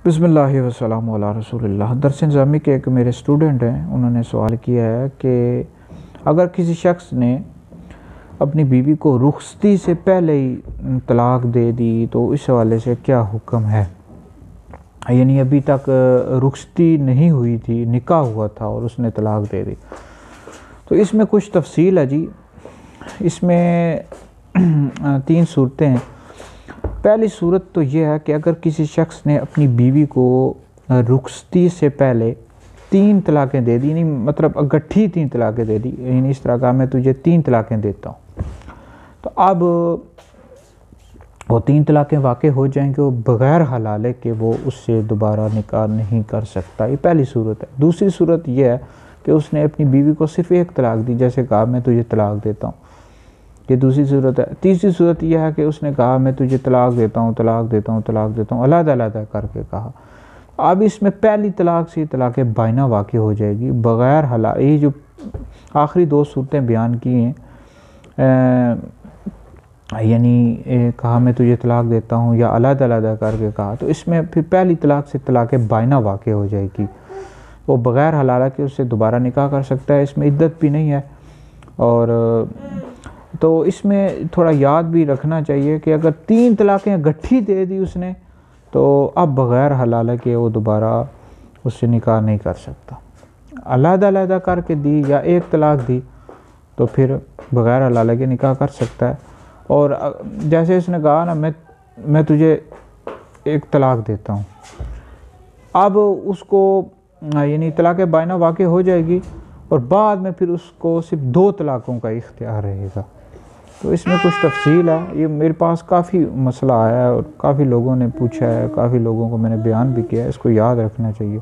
बिस्मिल्लाहि वस्सलामु अला रसूलिल्लाह। दरस निज़ामी के एक मेरे स्टूडेंट हैं, उन्होंने सवाल किया है कि अगर किसी शख्स ने अपनी बीवी को रुखसती से पहले ही तलाक दे दी तो इस हवाले से क्या हुक्म है। यानी अभी तक रुखसती नहीं हुई थी, निकाह हुआ था और उसने तलाक दे दी। तो इसमें कुछ तफसील है जी। इसमें 3 सूरतें हैं। पहली सूरत तो यह है कि अगर किसी शख्स ने अपनी बीवी को रुखसती से पहले 3 तलाक़ें दे दी, नहीं मतलब इकट्ठी 3 तलाक़ें दे दी, यानी इस तरह का मैं तुझे 3 तलाक़ें देता हूँ, तो अब वो 3 तलाक़ें वाक़ई हो जाएंगे, वो बग़ैर हलाले के वो उससे दोबारा निकाह नहीं कर सकता। ये पहली सूरत है। दूसरी सूरत यह है कि उसने अपनी बीवी को सिर्फ़ 1 तलाक़ दी, जैसे कहा मैं तुझे तलाक़ देता हूँ, ये दूसरी सूरत है। तीसरी सूरत यह है कि उसने कहा मैं तुझे तलाक़ देता हूँ, तलाक़ देता हूँ, तलाक़ देता हूँ, अलग-अलग करके कहा। अब इसमें पहली तलाक़ से तलाक़ बाइना वाक़ई हो जाएगी बग़ैर हलाल। ये जो आखिरी 2 सूरतें बयान की हैं, यानी कहा मैं तुझे तलाक़ देता हूँ या अलग-अलग करके कहा, तो इसमें फिर पहली तलाक़ से तलाक़ बाइना वाक़ई हो जाएगी। वो बग़ैर हलाला के उससे दोबारा निकाह कर सकता है, इसमें इद्दत भी नहीं है। और तो इसमें थोड़ा याद भी रखना चाहिए कि अगर 3 तलाक़ें इकट्ठी दे दी उसने, तो अब बग़ैर हलाला के वो दोबारा उससे निकाह नहीं कर सकता। अलग-अलग करके दी या 1 तलाक़ दी तो फिर बग़ैर हलाला के निकाह कर सकता है। और जैसे इसने कहा ना मैं तुझे 1 तलाक़ देता हूँ, अब उसको यानी तलाक़ बाइना वाक़ई हो जाएगी और बाद में फिर उसको सिर्फ 2 तलाक़ों का इख्तियार रहेगा। तो इसमें कुछ तफसील है। ये मेरे पास काफ़ी मसला आया है और काफ़ी लोगों ने पूछा है, काफ़ी लोगों को मैंने बयान भी किया है, इसको याद रखना चाहिए।